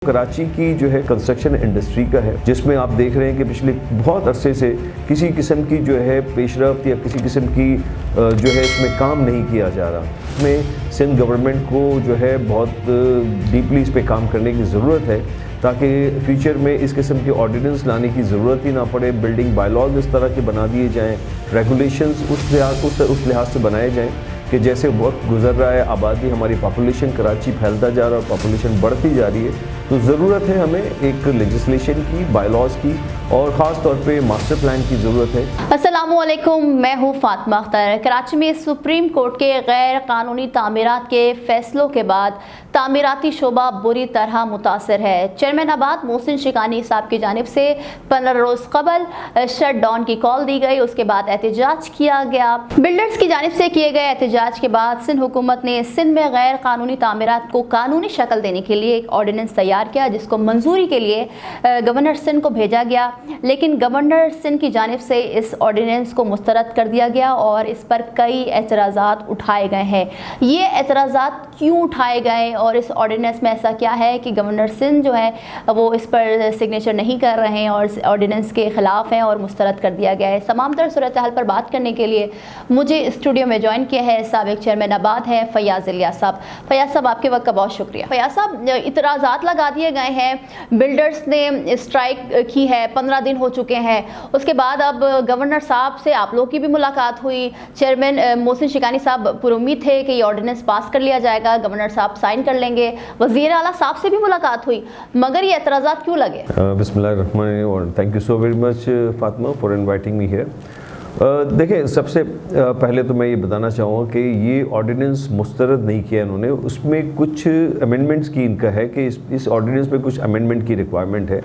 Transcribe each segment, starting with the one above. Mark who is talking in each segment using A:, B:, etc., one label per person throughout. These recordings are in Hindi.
A: कराची की जो है कंस्ट्रक्शन इंडस्ट्री का है, जिसमें आप देख रहे हैं कि पिछले बहुत अरसे से किसी किस्म की जो है पेशरफ्त या किसी किस्म की जो है इसमें काम नहीं किया जा रहा। इसमें सिंध गवर्नमेंट को जो है बहुत डीपली इस पे काम करने की ज़रूरत है ताकि फ्यूचर में इस किस्म के ऑर्डिनेंस लाने की ज़रूरत ही ना पड़े। बिल्डिंग बायलॉज इस तरह के बना दिए जाएँ, रेगुलेशंस उस लिहाज से बनाए जाएँ कि जैसे वक्त गुजर रहा है, आबादी हमारी पॉपुलेशन कराची फैलता जा रहा है और पॉपुलेशन बढ़ती जा रही है, तो ज़रूरत है हमें एक लेजिस्लेशन की, बायलॉज की और ख़ास तौर पे मास्टर प्लान की ज़रूरत है।
B: अस्सलामुअलैकुम, मैं हूँ फातिमा अख्तर। कराची में सुप्रीम कोर्ट के गैर कानूनी तामीरात के फैसलों के बाद तामीराती शोबा बुरी तरह मुतासर है। चेयरमैन आबाद मोहसिन शिकानी साहब की जानिब से 15 रोज़ कबल शट डाउन की कॉल दी गई, उसके बाद एहतजाज किया गया। बिल्डर्स की जानिब से किए गए एहतजाज के बाद सिंध हुकूमत ने सिंध में गैर कानूनी तामीरात को कानूनी शक्ल देने के लिए एक ऑर्डिनेंस तैयार किया, जिसको मंजूरी के लिए गवर्नर सिंध को भेजा गया, लेकिन गवर्नर सिंध की जानिब से इस ऑर्डिनेंस को मुस्तरद कर दिया गया और इस पर कई एतराज़ात उठाए गए हैं। ये एतराज़ात क्यों उठाए गए और इस ऑर्डिनेंस में ऐसा क्या है कि गवर्नर सिंध जो है वो इस पर सिग्नेचर नहीं कर रहे हैं और इस ऑर्डिनेंस के ख़िलाफ़ हैं और मुस्तरद कर दिया गया है। तमाम तर सूरत हाल पर बात करने के लिए मुझे स्टूडियो में ज्वाइन किया है साबिक चेयरमैन आबाद है फयाज़ इलियास साहब। फयाज़ साहब, आपके वक्त का बहुत शुक्रिया। फयाज़ साहब, इतराज़ात लगा दिए गए हैं, बिल्डर्स ने स्ट्राइक की है, 15 दिन हो चुके हैं, उसके बाद अब गवर्नर साहब से आप लोग की भी मुलाकात हुई। चेयरमैन मोहसिन शिकानी साहब पुरुमीद थे कि ये ऑर्डिनेंस पास कर लिया जाएगा, गवर्नर साहब साइन कर लेंगे। वज़ीर आला साहब से भी मुलाकात हुई, मगर ये एतराज़ात क्यों लगे?
A: बिस्मिल्लाहिर्रहमानिर्रहीम। Thank you so very much Fatima for inviting me here. देखिए, सबसे पहले तो मैं ये बताना चाहूँगा कि ये ऑर्डिनेंस मुस्तरद नहीं किया इन्होंने, उसमें कुछ अमेंडमेंट्स की इनका है कि इस ऑर्डिनेंस में कुछ अमेंडमेंट की रिक्वायरमेंट है।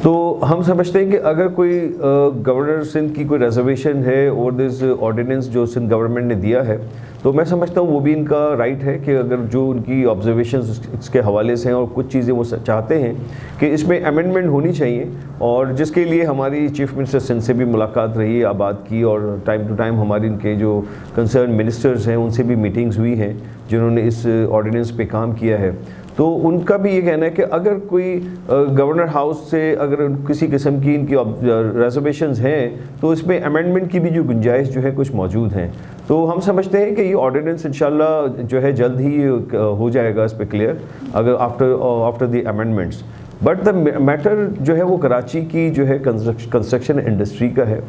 A: तो हम समझते हैं कि अगर कोई गवर्नर सिंध की कोई रिजर्वेशन है और दिस ऑर्डिनेंस जो सिंध गवर्नमेंट ने दिया है, तो मैं समझता हूँ वो भी इनका राइट है कि अगर जो उनकी ऑब्जर्वेशंस इसके हवाले से हैं और कुछ चीज़ें वो चाहते हैं कि इसमें अमेंडमेंट होनी चाहिए, और जिसके लिए हमारी चीफ मिनिस्टर सिंध से भी मुलाकात रही आबाद की, और टाइम टू टाइम हमारी इनके जो कंसर्न मिनिस्टर्स हैं उनसे भी मीटिंग्स हुई हैं जिन्होंने इस ऑर्डिनेंस पे काम किया है। तो उनका भी ये कहना है कि अगर कोई गवर्नर हाउस से अगर किसी किस्म की इनकी रिजर्वेशंस हैं तो इसमें अमेंडमेंट की भी जो गुंजाइश जो है कुछ मौजूद हैं। तो हम समझते हैं कि ये ऑर्डिनेंस इंशाल्लाह जो है जल्द ही हो जाएगा इस पे क्लियर, अगर after the amendments. But the matter जो है वो कराची की जो है कंस्ट्रक्शन इंडस्ट्री का है,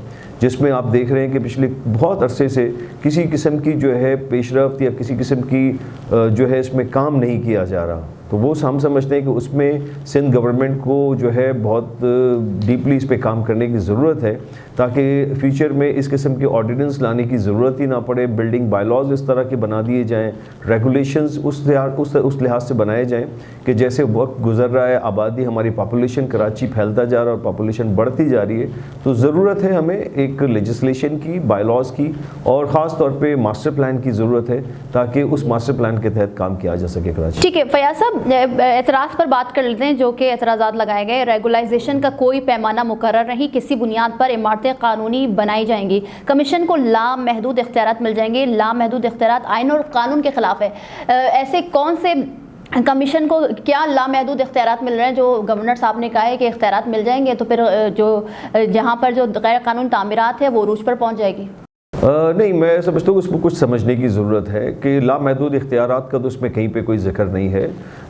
A: जिसमें आप देख रहे हैं कि पिछले बहुत अरसे से किसी किस्म की जो है पेशरफ्त या किसी किस्म की जो है इसमें काम नहीं किया जा रहा। तो वो हम समझते हैं कि उसमें सिंध गवर्नमेंट को जो है बहुत डीपली इस पे काम करने की ज़रूरत है ताकि फ्यूचर में इस किस्म के ऑर्डिनेंस लाने की ज़रूरत ही ना पड़े। बिल्डिंग बायलॉज इस तरह के बना दिए जाएँ, रेगुलेशंस उस लिहाज से बनाए जाएँ कि जैसे वक्त गुजर रहा है, आबादी हमारी पॉपुलेशन कराची फैलता जा रहा है और पॉपुलेशन बढ़ती जा रही है, तो ज़रूरत है हमें एक लेजिस्लेशन की, बायलॉज की और ख़ास तौर पे मास्टर प्लान की ज़रूरत है ताकि उस मास्टर प्लान के तहत काम किया जा सके कराची।
B: ठीक है फयाज़ साहब, एतराज़ पर बात कर लेते हैं जो कि एतराज़ात लगाए गए। रेगुलाइजेशन का कोई पैमाना मुकर्रर नहीं, किसी बुनियाद पर इमारतें कानूनी बनाई जाएंगी, कमीशन को लामहदूद इख्तियारात मिल जाएंगे। लामहदूद इख्तियारात आइन और कानून के ख़िलाफ़ है। ऐसे कौन से कमीशन को क्या लामहदूद इख्तियारात मिल रहे हैं? जो गवर्नर साहब ने कहा है कि इख्तियारात मिल जाएंगे तो फिर जो जहाँ पर जो गैर कानूनी तामीरात है वो रूज पर पहुँच जाएगी।
A: नहीं, मैं समझता हूँ उसमें कुछ समझने की ज़रूरत है कि लामहदूद इख्तियारात का तो उसमें कहीं पे कोई जिक्र नहीं है।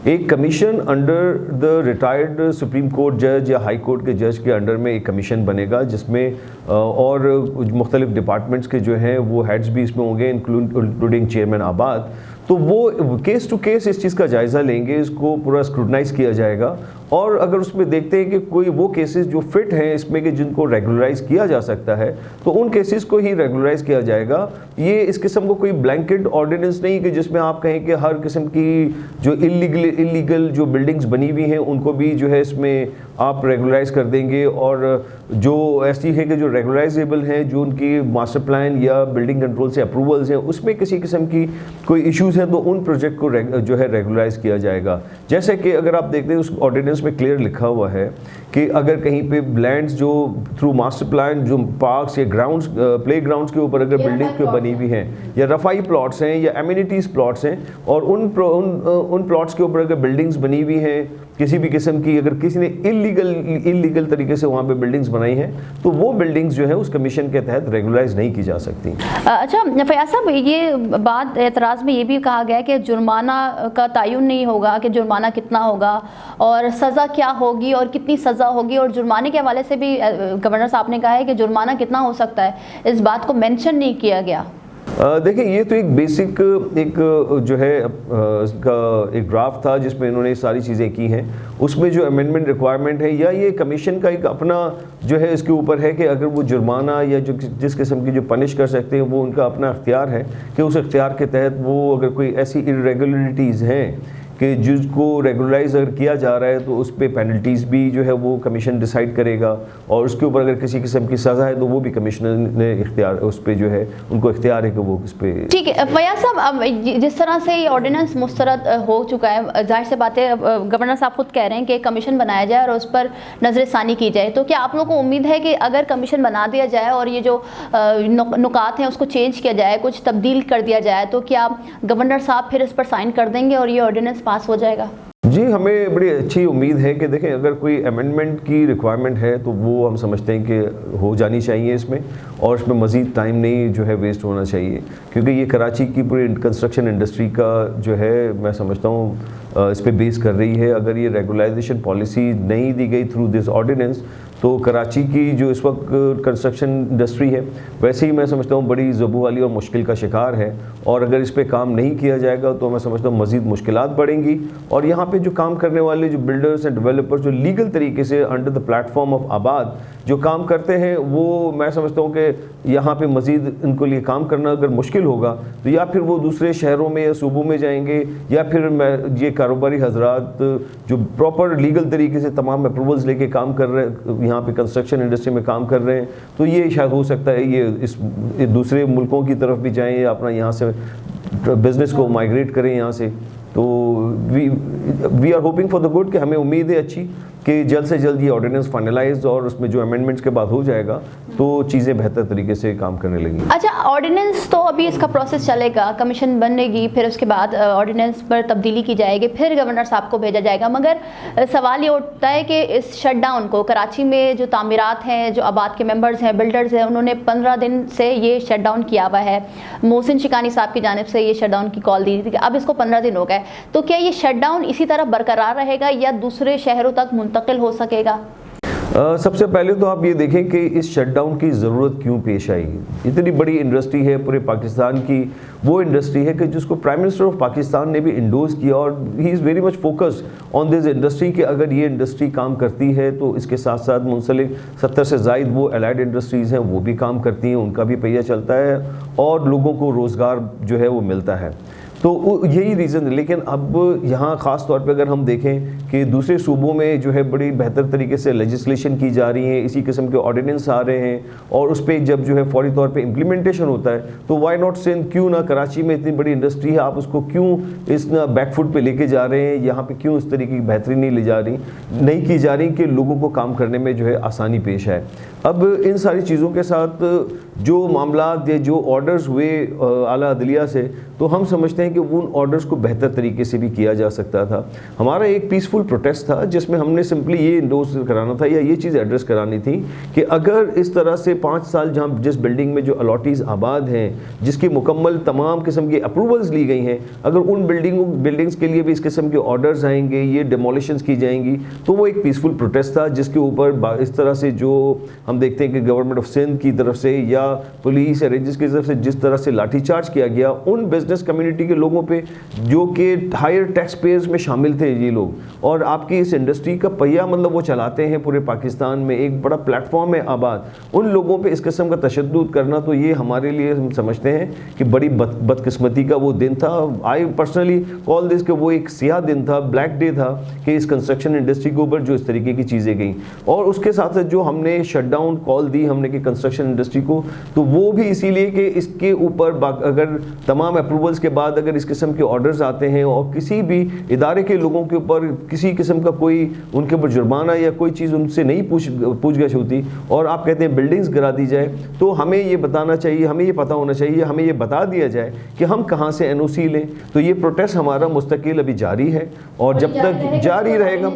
A: एक commission under the retired supreme court जज या हाई कोर्ट के जज के अंडर में एक कमीशन बनेगा, जिसमें और मुख्तलिफ डिपार्टमेंट्स के जो हैं वो हेड्स भी इसमें होंगे, इंक्लूडिंग चेयरमैन आबाद। तो वो केस टू केस इस चीज़ का जायज़ा लेंगे, इसको पूरा स्क्रूटनाइज किया जाएगा, और अगर उसमें देखते हैं कि कोई वो केसेस जो फिट हैं इसमें कि जिनको रेगुलराइज किया जा सकता है तो उन केसेस को ही रेगुलराइज किया जाएगा। ये इस किस्म को कोई ब्लैंकेट ऑर्डिनेंस नहीं कि जिसमें आप कहें कि हर किस्म की जो इलीगल जो बिल्डिंग्स बनी हुई हैं उनको भी जो है इसमें आप रेगुलराइज कर देंगे, और जो ऐसी है कि जो रेगुलराइजेबल हैं, जो उनकी मास्टर प्लान या बिल्डिंग कंट्रोल से अप्रूवल्स हैं उसमें किसी किस्म की कोई इश्यूज़ हैं तो उन प्रोजेक्ट को जो है रेगुलराइज किया जाएगा। जैसे कि अगर आप देखते हैं उस ऑर्डिनेंस में क्लियर लिखा हुआ है कि अगर कहीं पे लैंड्स जो थ्रू मास्टर प्लान जो पार्क्स या ग्राउंड्स, प्ले ग्राउंड्स के ऊपर अगर बिल्डिंग के बनी हुई हैं या रफ़ाई प्लॉट्स हैं या एमिनिटीज़ प्लॉट्स हैं और उन प्लॉट्स के ऊपर अगर बिल्डिंग्स बनी हुई हैं किसी भी किस्म की अगर किसी ने इलीगल तरीके से वहाँ पे बिल्डिंग्स बनाई हैं तो वो बिल्डिंग्स जो है उस कमीशन के तहत रेगुलाइज नहीं की जा सकती।
B: अच्छा फयाज साहब, ये बात एतराज़ में ये भी कहा गया है कि जुर्माना का तयन नहीं होगा कि जुर्माना कितना होगा और सज़ा क्या होगी और कितनी सज़ा होगी, और जुर्माने के हवाले से भी गवर्नर साहब ने कहा है कि जुर्माना कितना हो सकता है, इस बात को मेंशन नहीं किया गया।
A: देखिए, ये तो एक बेसिक एक जो है इसका एक ड्राफ्ट था जिसमें इन्होंने सारी चीज़ें की हैं। उसमें जो अमेंडमेंट रिक्वायरमेंट है या ये कमीशन का एक अपना जो है इसके ऊपर है कि अगर वो जुर्माना या जो जिस किस्म की जो पनिश कर सकते हैं वो उनका अपना अख्तियार है कि उस अख्तियार के तहत वो अगर कोई ऐसी इरेगुलरिटीज़ हैं कि जिसको रेगुलराइज अगर किया जा रहा है तो उस पर पेनल्टीज़ भी जो है वो कमीशन डिसाइड करेगा, और उसके ऊपर अगर किसी किस्म की सज़ा है तो वो भी कमिश्नर ने इख्तियार उस पर जो है उनको इख्तियार है कि वो उस पर।
B: ठीक है फयाज साहब, अब जिस तरह से ये ऑर्डिनेंस मुस्तरद हो चुका है, जाहिर से बात है गवर्नर साहब खुद कह रहे हैं कि कमीशन बनाया जाए और उस पर नज़रसानी की जाए, तो क्या आप लोगों को उम्मीद है कि अगर कमीशन बना दिया जाए और ये जो नुकात हैं उसको चेंज किया जाए, कुछ तब्दील कर दिया जाए, तो क्या गवर्नर साहब फिर इस पर साइन कर देंगे और ये ऑर्डिनेंस पास हो जाएगा?
A: जी, हमें बड़ी अच्छी उम्मीद है कि देखें, अगर कोई अमेंडमेंट की रिक्वायरमेंट है तो वो हम समझते हैं कि हो जानी चाहिए इसमें, और इसमें मज़ीद टाइम नहीं जो है वेस्ट होना चाहिए, क्योंकि ये कराची की पूरी कंस्ट्रक्शन इंडस्ट्री का जो है मैं समझता हूँ इस पर बेस कर रही है। अगर ये रेगुलाइजेशन पॉलिसी नहीं दी गई थ्रू दिस ऑर्डिनेंस तो कराची की जो इस वक्त कंस्ट्रक्शन इंडस्ट्री है वैसे ही मैं समझता हूँ बड़ी ज़बू वाली और मुश्किल का शिकार है, और अगर इस पर काम नहीं किया जाएगा तो मैं समझता हूँ मज़ीद मुश्किलात बढ़ेंगी, और यहाँ पे जो काम करने वाले जो बिल्डर्स एंड डेवलपर्स जो लीगल तरीके से अंडर द प्लेटफॉर्म ऑफ आबाद जो काम करते हैं वो मैं समझता हूँ कि यहाँ पे मज़ीद इनको लिए काम करना अगर मुश्किल होगा तो या फिर वो दूसरे शहरों में या सूबों में जाएंगे, या फिर ये कारोबारी हजरात जो प्रॉपर लीगल तरीके से तमाम अप्रूवल्स लेके काम कर रहे हैं यहाँ पे कंस्ट्रक्शन इंडस्ट्री में काम कर रहे हैं, तो ये शायद हो सकता है ये इस दूसरे मुल्कों की तरफ भी जाएँ या अपना यहाँ से बिज़नेस को माइग्रेट करें यहाँ से। तो we are hoping for the good कि हमें उम्मीद है अच्छी कि जल्द से जल्द ये ऑर्डिनेंस फाइनलाइज और उसमें जो अमेंडमेंट्स के बाद हो जाएगा तो चीज़ें बेहतर तरीके से काम करने लगेंगी।
B: अच्छा, ऑर्डिनेंस तो अभी इसका प्रोसेस चलेगा, कमीशन बनेगी, फिर उसके बाद ऑर्डिनेंस पर तब्दीली की जाएगी, फिर गवर्नर साहब को भेजा जाएगा, मगर सवाल ये उठता है कि इस शटडाउन को कराची में जो तामीरात हैं, जो आबाद के मेंबर्स हैं, बिल्डर्स हैं, उन्होंने 15 दिन से ये शटडाउन किया हुआ है। मोहसिन शिकानी साहब की जानिब से ये शटडाउन की कॉल दी थी कि अब इसको 15 दिन हो गए, तो क्या ये शटडाउन इसी तरह बरकरार रहेगा या दूसरे शहरों तक मुंतकिल हो सकेगा?
A: सबसे पहले तो आप ये देखें कि इस शटडाउन की ज़रूरत क्यों पेश आई। इतनी बड़ी इंडस्ट्री है पूरे पाकिस्तान की, वो इंडस्ट्री है कि जिसको प्राइम मिनिस्टर ऑफ पाकिस्तान ने भी इंडोर्स किया, और he is very much focused on this industry कि अगर ये इंडस्ट्री काम करती है तो इसके साथ साथ मुंसलिक 70 से ज़ायद वो एलाइड इंडस्ट्रीज़ हैं वो भी काम करती हैं, उनका भी पहिया चलता है और लोगों को रोज़गार जो है वो मिलता है। तो यही रीज़न है। लेकिन अब यहाँ ख़ास तौर पे अगर हम देखें कि दूसरे सूबों में जो है बड़ी बेहतर तरीके से लेजिस्लेशन की जा रही है, इसी किस्म के ऑर्डिनेंस आ रहे हैं, और उस पर जब जो है फौरी तौर पे इम्प्लीमेंटेशन होता है तो वाई नॉट सिंध, क्यों ना कराची में इतनी बड़ी इंडस्ट्री है आप उसको क्यों इस बैकफुट पे लेके जा रहे हैं, यहाँ पे क्यों इस तरीके की बेहतरी नहीं की जा रही कि लोगों को काम करने में जो है आसानी पेश है। अब इन सारी चीज़ों के साथ जो मामला जो ऑर्डर्स हुए आला अदलिया से, तो हम समझते हैं कि उन ऑर्डर्स को बेहतर तरीके से भी किया जा सकता था। हमारा एक पीसफुल प्रोटेस्ट था जिसमें हमने सिंपली ये इंडोर्स कराना था या ये चीज़ एड्रेस करानी थी कि अगर इस तरह से 5 साल जहाँ जिस बिल्डिंग में जो अलॉटीज़ आबाद हैं, जिसकी मुकम्मल तमाम किस्म की अप्रूवल्स ली गई हैं, अगर उन बिल्डिंग्स के लिए भी इस किस्म के ऑर्डर्स आएंगे, ये डेमोलिशंस की जाएंगी, तो वो एक पीसफुल प्रोटेस्ट था जिसके ऊपर इस तरह से जो हम देखते हैं कि गवर्नमेंट ऑफ सिंध की तरफ से या पुलिस या रेंजर्स की तरफ से जिस तरह से लाठीचार्ज किया गया उन बिजनेस कम्युनिटी के लोगों पे जो कि हायर टैक्स पेयर्स में शामिल थे ये लोग, और आपकी इस इंडस्ट्री का पहिया मतलब वो चलाते हैं पूरे पाकिस्तान में, एक बड़ा प्लेटफॉर्म है आबाद, उन लोगों पे इस किस्म का तशद्दुद करना, तो ये हमारे लिए हम समझते हैं कि बड़ी बदकिस्मती का वो दिन था। आई पर्सनली कॉल दिस कि वो एक सियाह दिन था, ब्लैक डे था कि इस कंस्ट्रक्शन इंडस्ट्री के ऊपर जो इस तरीके की चीज़ें गई। और उसके साथ साथ जो हमने शटडाउन कॉल दी हमने कि कंस्ट्रक्शन इंडस्ट्री को तो वो भी इसीलिए कि इसके ऊपर अगर तमाम अप्रूवल्स के बाद अगर इस किस्म के ऑर्डर्स आते हैं और किसी भी इदारे के लोगों के ऊपर किसी किस्म का कोई उनके ऊपर जुर्माना या कोई चीज़ उनसे नहीं पूछगछ होती और आप कहते हैं बिल्डिंग्स गिरा दी जाए, तो हमें ये बताना चाहिए, हमें ये पता होना चाहिए, हमें ये बता दिया जाए कि हम कहाँ से एनओसी लें। तो ये प्रोटेस्ट हमारा मुस्तकिल अभी जारी है और जब तक जारी रहेगा,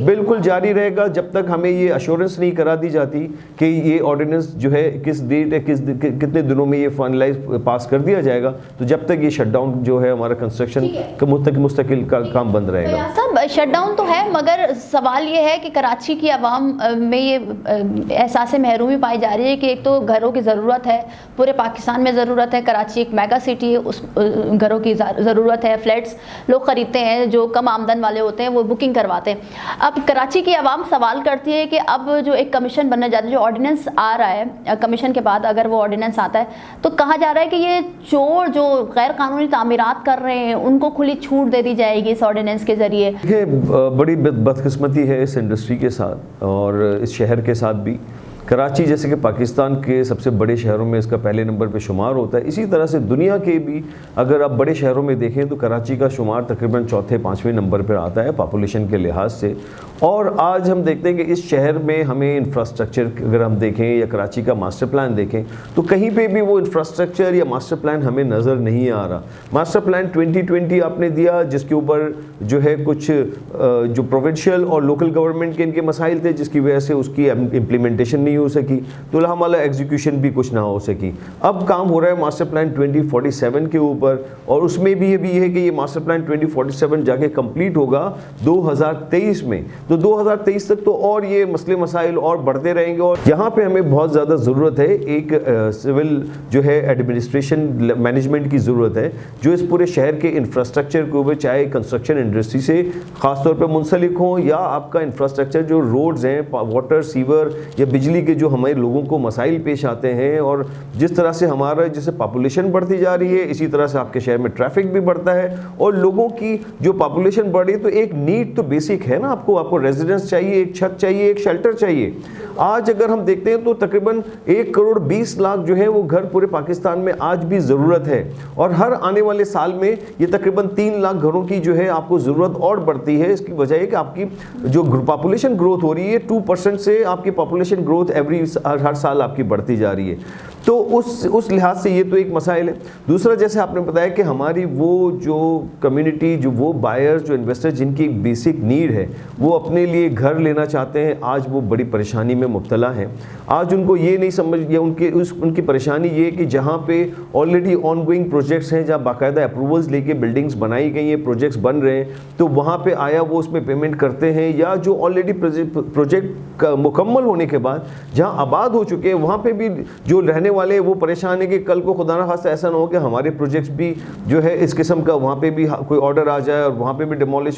A: बिल्कुल जारी रहेगा, जब तक हमें ये अश्योरेंस नहीं करा दी जाती कि ये ऑर्डिनेंस जो है किस डेट है, कितने दिनों में ये फाइनलाइज पास कर दिया जाएगा, तो जब तक ये शटडाउन जो है हमारा कंस्ट्रक्शन का मुस्तकिल का काम बंद रहेगा।
B: सब शटडाउन तो है, मगर सवाल ये है कि कराची की आवाम में ये एहसास महरूमी पाई जा रही है कि एक तो घरों की ज़रूरत है, पूरे पाकिस्तान में ज़रूरत है, कराची एक मेगा सिटी है, उस घरों की ज़रूरत है, फ्लैट्स लोग ख़रीदते हैं, जो कम आमदन वाले होते हैं वो बुकिंग करवाते हैं। अब कराची की आवाम सवाल करती है कि अब जो एक कमीशन बनने जा रहा है, जो ऑर्डिनेंस आ रहा है, कमीशन के बाद अगर वो ऑर्डिनेंस आता है तो कहा जा रहा है कि ये चोर जो गैर कानूनी तामीरात कर रहे हैं उनको खुली छूट दे दी जाएगी इस ऑर्डिनेंस के ज़रिए।
A: ये बड़ी बदकिस्मती है इस इंडस्ट्री के साथ और इस शहर के साथ भी। कराची जैसे कि पाकिस्तान के सबसे बड़े शहरों में इसका पहले नंबर पे शुमार होता है, इसी तरह से दुनिया के भी अगर आप बड़े शहरों में देखें तो कराची का शुमार तकरीबन चौथे पाँचवें नंबर पर आता है पॉपुलेशन के लिहाज से। और आज हम देखते हैं कि इस शहर में हमें इंफ्रास्ट्रक्चर अगर हम देखें या कराची का मास्टर प्लान देखें तो कहीं पे भी वो इंफ्रास्ट्रक्चर या मास्टर प्लान हमें नज़र नहीं आ रहा। मास्टर प्लान 2020 आपने दिया जिसके ऊपर जो है कुछ जो प्रोविंशियल और लोकल गवर्नमेंट के इनके मसाइल थे जिसकी वजह से उसकी इम्प्लीमेंटेशन नहीं हो सकी, तो हमारा एग्जीक्यूशन भी कुछ ना हो सकी। अब काम हो रहा है मास्टर प्लान 2047 के ऊपर और उसमें भी ये है कि ये मास्टर प्लान 2047 जाके कंप्लीट होगा 2023 में, तो 2023 तक तो और ये मसले मसाइल और बढ़ते रहेंगे। और यहाँ पे हमें बहुत ज़्यादा ज़रूरत है एक सिविल जो है एडमिनिस्ट्रेशन मैनेजमेंट की ज़रूरत है जो इस पूरे शहर के इंफ्रास्ट्रक्चर के ऊपर, चाहे कंस्ट्रक्शन इंडस्ट्री से ख़ासतौर पर मुंसलिक हो या आपका इंफ्रास्ट्रक्चर जो रोड्स हैं, वाटर, सीवर या बिजली के जो हमारे लोगों को मसाइल पेश आते हैं और जिस तरह से हमारा जैसे पॉपुलेशन बढ़ती जा रही है इसी तरह से आपके शहर में ट्रैफिक भी बढ़ता है और लोगों की जो पॉपुलेशन बढ़ रही है तो एक नीड तो बेसिक है ना, आपको रेजिडेंस चाहिए, एक छत चाहिए, एक शेल्टर चाहिए। आज अगर हम देखते हैं तो तकरीबन 1 करोड़ 20 लाख जो है वो घर पूरे पाकिस्तान में आज भी ज़रूरत है और हर आने वाले साल में ये तकरीबन 3 लाख घरों की जो है आपको ज़रूरत और बढ़ती है। इसकी वजह है कि आपकी जो पॉपुलेशन ग्रोथ हो रही है 2% से आपकी पॉपुलेशन ग्रोथ हर साल आपकी बढ़ती जा रही है। तो उस लिहाज से ये तो एक मसाइल है। दूसरा, जैसे आपने बताया कि हमारी वो जो कम्युनिटी, जो वो बायर्स, जो इन्वेस्टर जिनकी एक बेसिक नीड है वो अपने लिए घर लेना चाहते हैं, आज वो बड़ी परेशानी में मुब्तला हैं। आज उनको ये नहीं समझ या उनकी परेशानी ये कि जहाँ पे ऑलरेडी ऑनगोइंग प्रोजेक्ट्स हैं, जहाँ बाकायदा अप्रूवल्स लेके बिल्डिंग्स बनाई गई हैं, प्रोजेक्ट्स बन रहे हैं, तो वहाँ पे आया वो उसमें पेमेंट करते हैं, या जो ऑलरेडी प्रोजेक्ट मुकम्मल होने के बाद जहाँ आबाद हो चुके हैं वहाँ पे भी जो रहने वाले हैं वो परेशान है कि कल को खुदा न खास्ता ऐसा ना हो कि हमारे प्रोजेक्ट्स भी जो है इस किस्म का वहाँ पे भी कोई ऑर्डर आ जाए और वहाँ पे भी डिमोलिश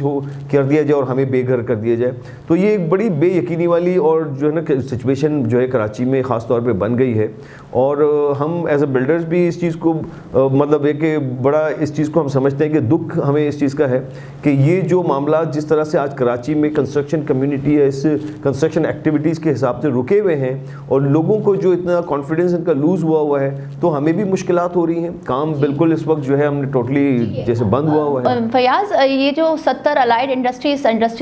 A: कर दिया जाए और हमें बेघर कर दिया जाए। तो ये एक बड़ी बेयकीनी वाली और जो है ना सिचुएशन जो है कराची में ख़ास तौर पे बन गई है और हम एज ए बिल्डर्स भी इस चीज़ को मतलब एक बड़ा इस चीज़ को हम समझते हैं कि दुख हमें इस चीज़ का है कि ये जो मामला जिस तरह से आज कराची में कंस्ट्रक्शन कम्युनिटी है इस कंस्ट्रक्शन एक्टिविटीज़ के हिसाब से रुके हुए हैं और लोगों को जो इतना कॉन्फिडेंस इनका लूज़ हुआ है तो हमें भी मुश्किलात हो रही हैं। काम बिल्कुल इस वक्त जो है हमने टोटली जैसे बंद हुआ है।
B: फयाज, ये जो 70 अलाइड इंडस्ट्री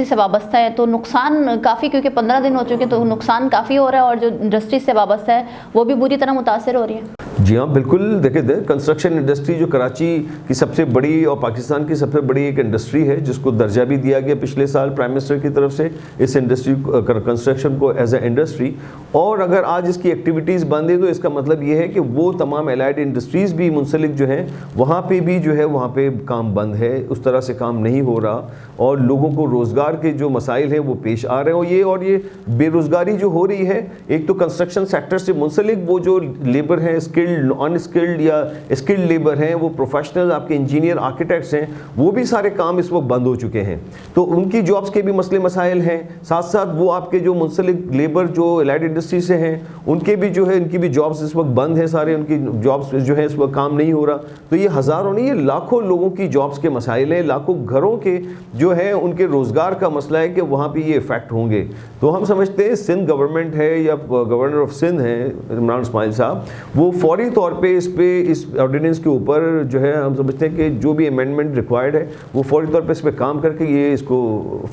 B: से वाबस्ता है तो नुकसान काफ़ी, क्योंकि 15 दिन हो चुके तो नुकसान काफ़ी हो रहा है और जो इंडस्ट्री से वाबस्ता है वो भी बुरी तरह मुतासर हो रही है।
A: जी हाँ, बिल्कुल। देखिए, कंस्ट्रक्शन इंडस्ट्री जो कराची की सबसे बड़ी और पाकिस्तान की सबसे बड़ी एक इंडस्ट्री है जिसको दर्जा भी दिया गया पिछले साल प्राइम मिनिस्टर की तरफ से इस इंडस्ट्री कंस्ट्रक्शन को एज ए इंडस्ट्री, और अगर आज इसकी एक्टिविटीज़ बंद है तो इसका मतलब ये है कि वो तमाम एलाइड इंडस्ट्रीज़ भी मुंसलिक जो हैं वहाँ पे भी जो है वहाँ पे काम बंद है, उस तरह से काम नहीं हो रहा और लोगों को रोज़गार के जो मसाइल हैं वो पेश आ रहे हैं। और ये बेरोज़गारी जो हो रही है, एक तो कंस्ट्रक्शन सेक्टर से मुंसलिक वो जो लेबर हैं, स्किल्ड, अनस्किल्ड या स्किल्ड लेबर हैं, वो प्रोफेशनल आपके इंजीनियर, आर्किटेक्ट्स हैं, वो भी सारे काम इस वक्त बंद हो चुके हैं, तो उनकी जॉब्स के भी मसले मसाइल हैं। साथ साथ वो आपके जो मुंसलिक लेबर जो एलाइड इंडस्ट्री से हैं उनके भी जो है इनकी भी जॉब्स इस वक्त बंद है, सारे उनकी जॉब्स जो है इस वक्त काम नहीं हो रहा। तो ये हज़ारों नहीं, ये लाखों लोगों की जॉब्स के मसाइल हैं, लाखों घरों के जो जो है उनके रोज़गार का मसला है कि वहाँ पे ये इफ़ेक्ट होंगे। तो हम समझते हैं सिंध गवर्नमेंट है या गवर्नर ऑफ सिंध हैं इमरान इस्माइल साहब, वो फौरी तौर पे इस ऑर्डिनेंस के ऊपर जो है हम समझते हैं कि जो भी अमेंडमेंट रिक्वायर्ड है वो फौरी तौर पे इस पर काम करके ये इसको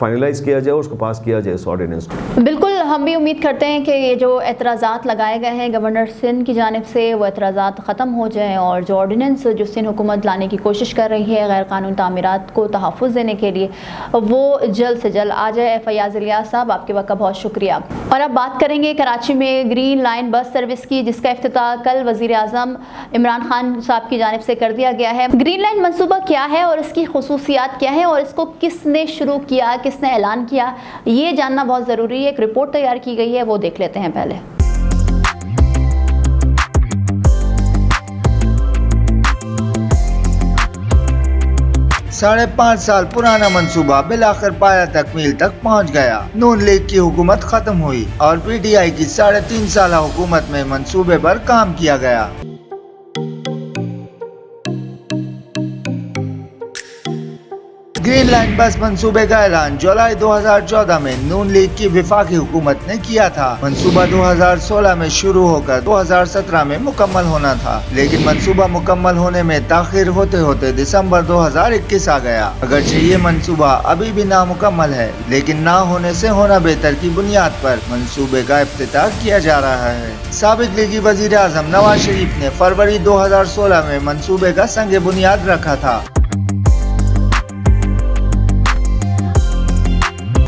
A: फाइनलाइज किया जाए और उसको पास किया जाए इस ऑर्डिनेंस को।
B: बिल्कुल, हम भी उम्मीद करते हैं कि ये जो एतराज़ात लगाए गए हैं गवर्नर सिंध की जानिब से वो एतराज़ात ख़त्म हो जाएँ और जो ऑर्डिनेंस जो सिंध हुकूमत लाने की कोशिश कर रही है गैर कानूनी तामीरात को तहफ़्फ़ुज़ देने के लिए, वो जल्द से जल्द आ जाए। फयाज़ इलियास साहब, आपके वक्त का बहुत शुक्रिया। और अब बात करेंगे कराची में ग्रीन लाइन बस सर्विस की, जिसका इफ्तिताह कल वज़ीर आज़म इमरान खान साहब की जानिब से कर दिया गया है। ग्रीन लाइन मनसूबा क्या है और इसकी खुसूसियात क्या है और इसको किसने शुरू किया, किसने ऐलान किया, ये जानना बहुत ज़रूरी है। एक रिपोर्ट तैयार की गई है, वो देख लेते हैं पहले।
C: 5.5 साल पुराना मंसूबा बिलाखिर पाया तकमील तक पहुंच गया। नून लीग की हुकूमत खत्म हुई और PTI की 3.5 साल हुकूमत में मंसूबे पर काम किया गया। ग्रीन लाइन बस मंसूबे का ऐलान जुलाई 2014 में नून लीग की विफाकी हुकूमत ने किया था। मंसूबा 2016 में शुरू होकर 2017 में मुकम्मल होना था, लेकिन मंसूबा मुकम्मल होने में ताखिर होते होते दिसंबर 2021 आ गया। अगरचे ये मंसूबा अभी भी नामुकम्मल है, लेकिन ना होने से होना बेहतर की बुनियाद पर मंसूबे का इफ्तिताह किया जा रहा है। साबिक लीगी वजीर आज़म नवाज शरीफ ने फरवरी 2016 में मंसूबे का संग बुनियाद रखा था,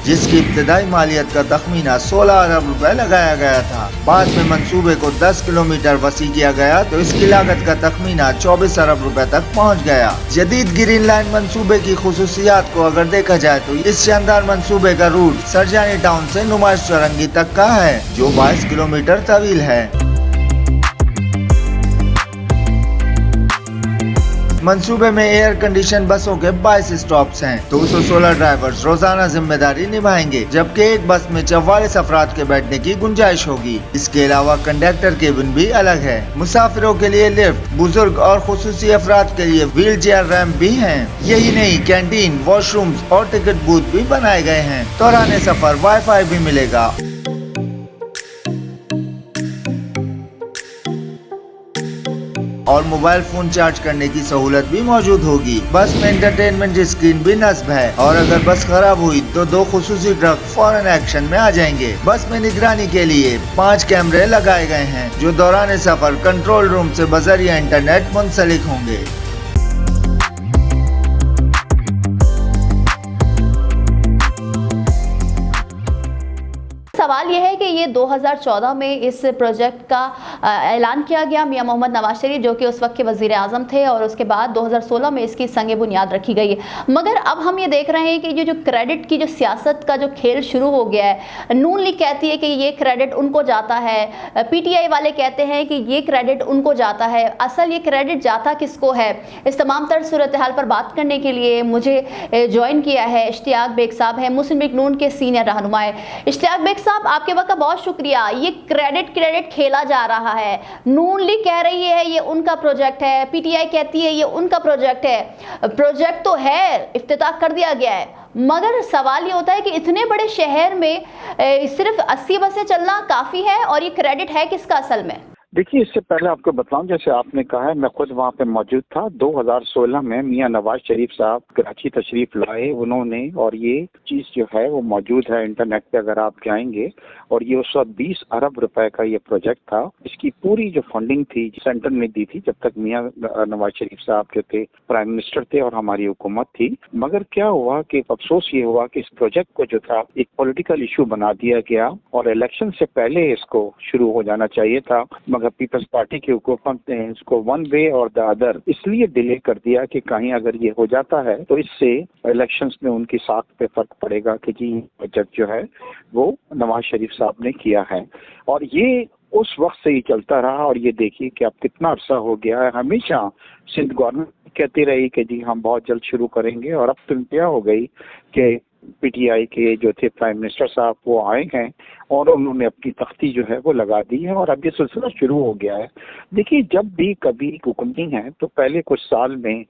C: जिसकी इब्तदाई मालियत का तखमीना 16 अरब रुपए लगाया गया था। बाद में मंसूबे को 10 किलोमीटर वसी किया गया तो इसकी लागत का तखमीना 24 अरब रुपए तक पहुंच गया। जदीद ग्रीन लाइन मंसूबे की खुसूसियात को अगर देखा जाए तो इस शानदार मंसूबे का रूट सरजानी टाउन से नुमाइश चौरंगी तक का है, जो 22 किलोमीटर तवील है। मंसूबे में एयर कंडीशन बसों के 22 स्टॉप्स हैं। 216 ड्राइवर्स रोजाना जिम्मेदारी निभाएंगे, जबकि एक बस में 44 अफराद के बैठने की गुंजाइश होगी। इसके अलावा कंडक्टर केबिन भी अलग है। मुसाफिरों के लिए लिफ्ट, बुजुर्ग और खुसूसी अफराद के लिए व्हील चेयर रैंप भी हैं। यही नहीं, कैंटीन, वॉशरूम्स और टिकट बूथ भी बनाए गए हैं। दौरान सफर वाईफाई भी मिलेगा। और मोबाइल फोन चार्ज करने की सहूलत भी मौजूद होगी। बस में एंटरटेनमेंट स्क्रीन भी नस्ब है और अगर बस खराब हुई तो 2 खुसूसी ट्रक फौरन एक्शन में आ जाएंगे। बस में निगरानी के लिए 5 कैमरे लगाए गए हैं, जो दौरान सफर कंट्रोल रूम से बजरिया इंटरनेट मुंसलिक होंगे।
B: सवाल यह है कि ये 2014 में इस प्रोजेक्ट का ऐलान किया गया। मियां मोहम्मद नवाज शरीफ जो कि उस वक्त के वजीर आज़म थे, और उसके बाद 2016 में इसकी संग बुनियाद रखी गई है। मगर अब हम ये देख रहे हैं कि ये जो क्रेडिट की जो सियासत का जो खेल शुरू हो गया है, नून लीग कहती है कि ये क्रेडिट उनको जाता है, PTI वाले कहते हैं कि ये क्रेडिट उनको जाता है। असल ये क्रेडिट जाता किसको है? इस तमाम तर सूरत हाल पर बात करने के लिए मुझे ज्वाइन किया है इश्तियाक बेग साहब हैं, मुस्लिम लीग नून के सीनियर रहनुमा। इश्तियाक बेग साहब, आपके वक्त का बहुत शुक्रिया। ये क्रेडिट खेला जा रहा है। नून लीग कह रही है ये उनका प्रोजेक्ट है, PTI कहती है ये उनका प्रोजेक्ट है। प्रोजेक्ट तो है, इफ्तिताह कर दिया गया है, मगर सवाल ये होता है कि इतने बड़े शहर में सिर्फ 80 बसें चलना काफ़ी है, और ये क्रेडिट है किसका असल में?
D: देखिए, इससे पहले आपको बताऊं, जैसे आपने कहा है, मैं खुद वहाँ पे मौजूद था। 2016 में मियां नवाज शरीफ साहब कराची तशरीफ लाए उन्होंने, और ये चीज़ जो है वो मौजूद है इंटरनेट पे अगर आप जाएंगे। और ये उस वक्त 20 अरब रुपए का ये प्रोजेक्ट था। इसकी पूरी जो फंडिंग थी सेंटर ने दी थी, जब तक मियां नवाज शरीफ साहब जो थे प्राइम मिनिस्टर थे और हमारी हुकूमत थी। मगर क्या हुआ कि अफसोस ये हुआ कि इस प्रोजेक्ट को जो था एक पॉलिटिकल इशू बना दिया गया, और इलेक्शन से पहले इसको शुरू हो जाना चाहिए था। मगर पीपल्स पार्टी की हुकूमत ने इसको वन वे और द अदर इसलिए डिले कर दिया कि कहीं अगर ये हो जाता है तो इससे इलेक्शंस में उनकी साख पे फर्क पड़ेगा कि जी बजट जो है वो नवाज शरीफ साहब ने किया है। और ये उस वक्त से ही चलता रहा, और ये देखिए कि अब कितना अरसा हो गया है। हमेशा सिंध गवर्नमेंट कहती रही कि जी हम बहुत जल्द शुरू करेंगे, और अब तो इंतहा हो गई कि पीटीआई के जो थे प्राइम मिनिस्टर साहब वो आए हैं और उन्होंने अपनी तख्ती जो है वो लगा दी है और अब ये सिलसिला शुरू हो गया है। देखिए, जब भी कभी हुकूमती है तो पहले कुछ साल में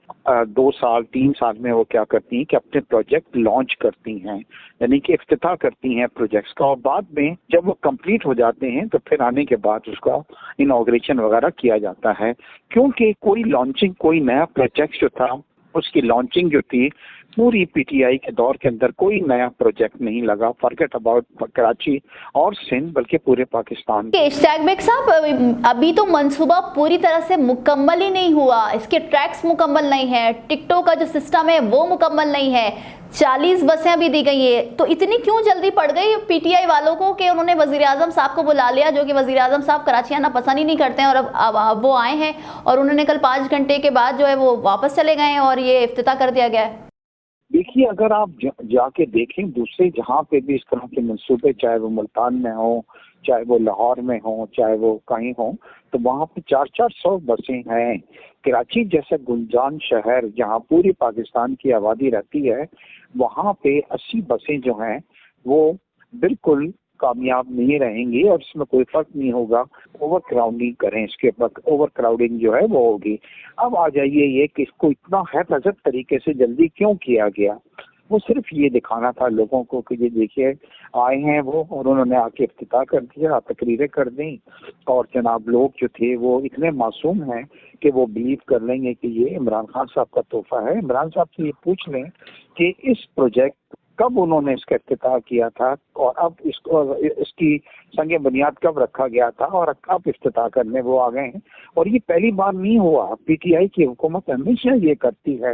D: 2 साल 3 साल में वो क्या करती हैं कि अपने प्रोजेक्ट लॉन्च करती हैं, यानी कि इफ्तिताह करती हैं प्रोजेक्ट्स का, और बाद में जब वो कंप्लीट हो जाते हैं तो फिर आने के बाद उसका इनॉग्रेशन वगैरह किया जाता है। क्योंकि कोई लॉन्चिंग, कोई नया प्रोजेक्ट जो था उसकी लॉन्चिंग जो थी पूरी पीटीआई के दौर के अंदर कोई नया प्रोजेक्ट नहीं लगा, फॉरगेट अबाउट कराची और सिंध, बल्कि पूरे पाकिस्तान।
B: इश्तियाक बेग साहब, अभी तो मंसूबा पूरी तरह से मुकम्मल ही नहीं हुआ, इसके ट्रैक्स मुकम्मल नहीं है, टिकटों का जो सिस्टम है वो मुकम्मल नहीं है, 40 बसें अभी दी गई है, तो इतनी क्यों जल्दी पड़ गई पीटीआई वालों को कि उन्होंने वजीर आजम साहब को बुला लिया, जो कि वजीर आजम साहब कराची आना पसंद ही नहीं करते हैं, और अब वो आए हैं और उन्होंने कल 5 घंटे के बाद जो है वो वापस चले गए हैं और ये इफ्तिताह कर दिया गया है।
D: देखिए, अगर आप जाके देखें दूसरे जहाँ पे भी इस तरह के मंसूबे, चाहे वो मुल्तान में हो, चाहे वो लाहौर में हो, चाहे वो कहीं हो, तो वहाँ पे 400 बसें हैं। कराची जैसा गुंजान शहर जहाँ पूरी पाकिस्तान की आबादी रहती है, वहाँ पे 80 बसें जो हैं वो बिल्कुल कामयाब नहीं रहेंगी और इसमें कोई फर्क नहीं होगा। ओवर क्राउडिंग करें, इसके बाद ओवर क्राउडिंग जो है वो होगी। अब आ जाइए ये कि इसको इतना हैफाजत तरीके से जल्दी क्यों किया गया, वो सिर्फ ये दिखाना था लोगों को कि ये देखिए आए हैं वो, और उन्होंने आके इफ्तिताह कर दिया, तकरीरें कर दी, और जनाब लोग जो थे वो इतने मासूम हैं कि वो बिलीव कर लेंगे कि ये इमरान खान साहब का तोहफा है। इमरान साहब से ये पूछ लें कि इस प्रोजेक्ट कब उन्होंने इसका इफ्तिताह किया था और अब इसकी संगे बुनियाद कब रखा गया था और कब इफ्तिताह करने वो आ गए हैं। और ये पहली बार नहीं हुआ, पीटीआई की हुकूमत हमेशा ये करती है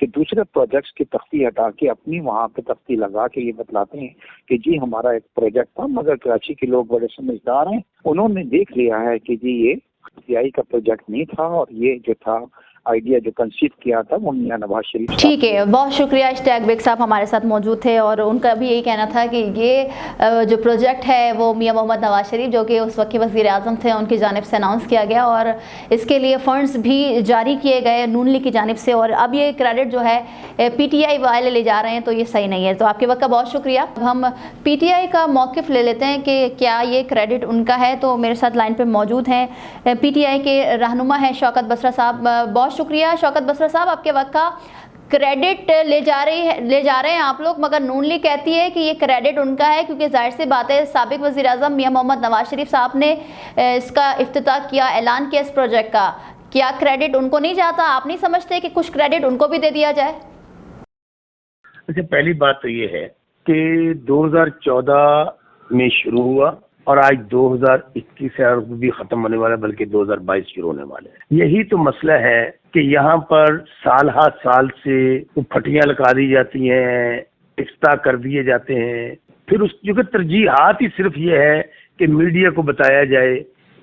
D: कि दूसरे प्रोजेक्ट्स की तख्ती हटा के अपनी वहाँ पे तख्ती लगा के ये बतलाते हैं कि जी हमारा एक प्रोजेक्ट था, मगर कराची के लोग बड़े समझदार हैं, उन्होंने देख लिया है कि जी ये पीटीआई का प्रोजेक्ट नहीं था और ये जो था आइडिया जो कंसीव किया था वो मियां नवाज शरीफ।
B: ठीक है, बहुत शुक्रिया। इश्तियाक बेग साहब हमारे साथ मौजूद थे और उनका भी यही कहना था कि ये जो प्रोजेक्ट है वो मियां मोहम्मद नवाज शरीफ, जो कि उस वक्त के वज़ीर आज़म थे, उनकी जानिब से अनाउंस किया गया और इसके लिए फ़ंड्स भी जारी किए गए नून लीग की जानिब से, और अब ये क्रेडिट जो है पीटीआई वाले ले जा रहे हैं, तो ये सही नहीं है। तो आपके वक्त का बहुत शुक्रिया। अब हम पीटीआई का मौक़िफ़ ले लेते हैं कि क्या ये क्रेडिट उनका है। तो मेरे साथ लाइन पर मौजूद हैं पीटीआई के रहनुमा हैं शौकत बसरा साहब। बहुत शुक्रिया शौकत बसरा साहब, आपके वक्त का। क्रेडिट ले जा रहे हैं आप लोग, मगर नून लीग कहती है कि ये क्रेडिट उनका है, क्योंकि जाहिर सी बात है साबिक वज़ीर आज़म मियां मोहम्मद नवाज शरीफ साहब ने इसका इफ्तिताह किया, ऐलान किया इस प्रोजेक्ट का। क्या क्रेडिट उनको नहीं जाता? आप नहीं समझते कि कुछ क्रेडिट उनको भी दे दिया जाए?
E: अच्छा, पहली बात तो ये है कि 2014 में शुरू हुआ और आज 2021 से भी खत्म होने वाला है, बल्कि 2022 शुरू होने वाले हैं। यही तो मसला है कि यहाँ पर साल हर साल से फटियां लगा दी जाती हैं, इफ्तिताह कर दिए जाते हैं, फिर उसकी तरजीहात ही सिर्फ ये है कि मीडिया को बताया जाए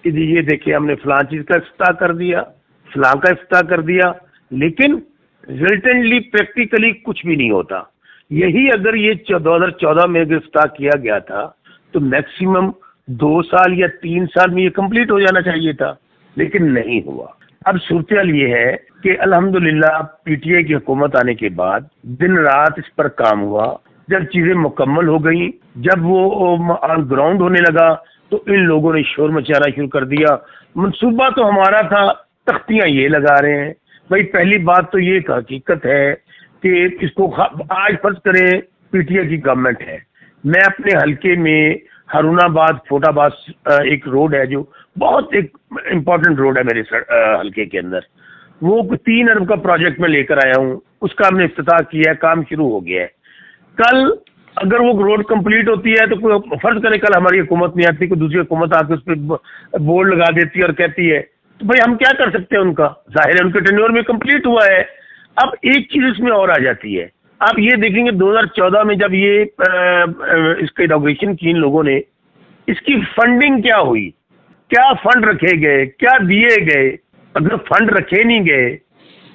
E: कि जी ये देखिए हमने फलां चीज का इफ्तिताह कर दिया, फलां का इफ्तिताह कर दिया, लेकिन रिजल्टेंटली प्रैक्टिकली कुछ भी नहीं होता। यही अगर ये 2014 में इफ्तिताह किया गया था तो मैक्सिमम 2 साल या 3 साल में ये कंप्लीट हो जाना चाहिए था, लेकिन नहीं हुआ। अब सूरत ये है कि अल्हम्दुलिल्लाह पीटीआई की हुकूमत आने के बाद दिन रात इस पर काम हुआ। जब चीजें मुकम्मल हो गई, जब वो ऑन ग्राउंड होने लगा, तो इन लोगों ने शोर मचाना शुरू कर दिया। मंसूबा तो हमारा था, तख्तियां ये लगा रहे हैं। भाई पहली बात तो ये हकीकत है कि इसको आज फर्ज करें पीटीआई की गवर्नमेंट है, मैं अपने हल्के में हारूनाबाद फोटाबाद एक रोड है जो बहुत एक इम्पोर्टेंट रोड है मेरे हल्के के अंदर, वो 3 अरब का प्रोजेक्ट में लेकर आया हूँ, उसका हमने इफ्तिताह किया है, काम शुरू हो गया है। कल अगर वो रोड कंप्लीट होती है तो कोई फर्ज करे कल हमारी हुकूमत नहीं आती, कोई दूसरी हुकूमत आकर उस पर बोर्ड लगा देती है और कहती है, तो भाई हम क्या कर सकते हैं? उनका जाहिर है उनके टेन्योर में कंप्लीट हुआ है। अब एक चीज इसमें और आ जाती है, आप ये देखेंगे 2014 में जब ये इसका इनॉग्रेशन की इन लोगों ने, इसकी फंडिंग क्या हुई, क्या फंड रखे गए, क्या दिए गए? अगर फंड रखे नहीं गए,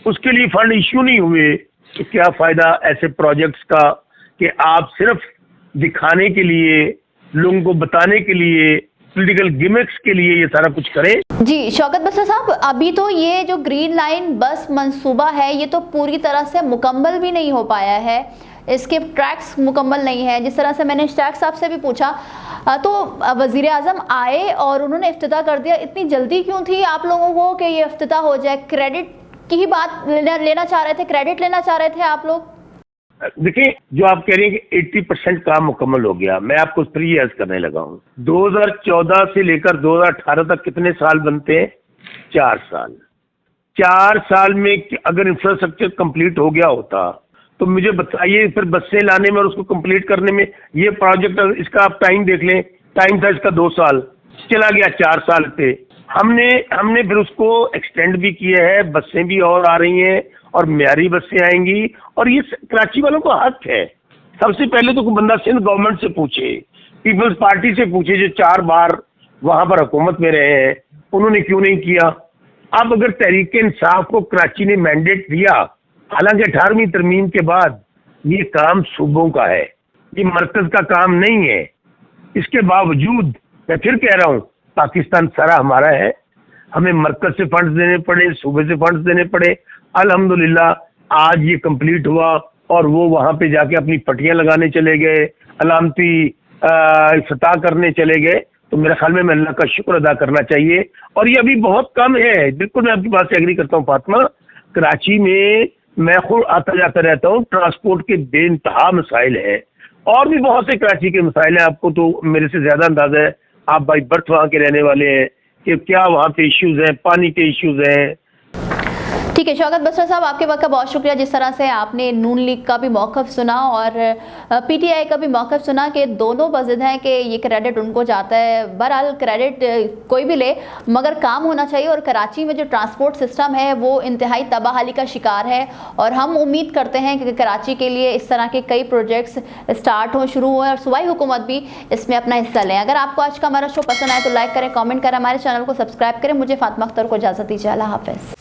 E: उसके लिए फंड इश्यू नहीं हुए, तो क्या फायदा ऐसे प्रोजेक्ट्स का कि आप सिर्फ दिखाने के लिए, लोगों को बताने के लिए, पॉलिटिकल गिमिक्स के लिए ये सारा कुछ करें।
B: जी शौकत बसरा साहब, अभी तो ये जो ग्रीन लाइन बस मंसूबा है ये तो पूरी तरह से मुकम्मल भी नहीं हो पाया है। इसके ट्रैक्स मुकम्मल नहीं है। जिस तरह से मैंने इश्तियाक साहब से भी पूछा तो वज़ीर आज़म आए और उन्होंने इफ्तिताह कर दिया। इतनी जल्दी क्यों थी आप लोगों को कि ये इफ्तिताह हो जाए? क्रेडिट की ही बात लेना चाह रहे थे, क्रेडिट लेना चाह रहे थे आप लोग?
E: देखिए, जो आप कह रहे हैं कि 80% काम मुकम्मल हो गया, मैं आपको 3 इयर्स करने लगा हूँ। 2014 से लेकर 2018 तक कितने साल बनते हैं? 4 साल। 4 साल में अगर इंफ्रास्ट्रक्चर कंप्लीट हो गया होता तो मुझे बताइए, फिर बसें लाने में और उसको कंप्लीट करने में ये प्रोजेक्ट, इसका आप टाइम देख लें, टाइम था इसका 2 साल, चला गया 4 साल पे। हमने फिर उसको एक्सटेंड भी किया है, बसें भी और आ रही हैं और म्यारी बसें आएंगी, और ये कराची वालों को हक है। सबसे पहले तो कोई बंदा सिंध गवर्नमेंट से पूछे, पीपल्स पार्टी से पूछे, जो 4 बार वहां पर हुकूमत में रहे हैं, उन्होंने क्यों नहीं किया। अब अगर तहरीक इंसाफ को कराची ने मैंडेट दिया, हालांकि 18वीं तरमीम के बाद ये काम सूबों का है, ये मरकज का काम नहीं है, इसके बावजूद मैं फिर कह रहा हूँ पाकिस्तान सारा हमारा है। हमें मरकज से फंड्स देने पड़े, सूबे से फंड्स देने पड़े, अल्हम्दुलिल्लाह आज ये कंप्लीट हुआ और वो वहां पे जाके अपनी पट्टियां लगाने चले गए, अलामती इफ्तिताह करने चले गए। तो मेरे ख्याल में अल्लाह का शुक्र अदा करना चाहिए, और ये अभी बहुत कम है। बिल्कुल मैं आपकी बात से एग्री करता हूँ फातिमा। कराची में मैं खुद आता जाता रहता हूँ, ट्रांसपोर्ट के बेइंतहा मसाइल है, और भी बहुत से कराची के मसाइल हैं। आपको तो मेरे से ज्यादा अंदाजा है, आप बाई बर्थ वहाँ के रहने वाले हैं, कि क्या वहाँ पे इश्यूज हैं, पानी के इश्यूज हैं।
B: ठीक है शौकत बसरा साहब, आपके वक्त का बहुत शुक्रिया। जिस तरह से आपने नून लीग का भी मौक़िफ़ सुना और पीटीआई का भी मौक़िफ़ सुना कि दोनों बज़िद हैं कि ये क्रेडिट उनको जाता है। बहरहाल क्रेडिट कोई भी ले, मगर काम होना चाहिए। और कराची में जो ट्रांसपोर्ट सिस्टम है वो इंतहाई तबाहाली का शिकार है, और हम उम्मीद करते हैं कि कराची के लिए इस तरह के कई प्रोजेक्ट्स स्टार्ट हों, शुरू हों, और सूबाई हुकूमत भी इसमें अपना हिस्सा लें। अगर आपको आज का हमारा शो पसंद आए तो लाइक करें, कॉमेंट करें, हमारे चैनल को सब्सक्राइब करें। मुझे फातिमा अख्तर को इजाज़त दीजिए। अल्लाह हाफ़िज़।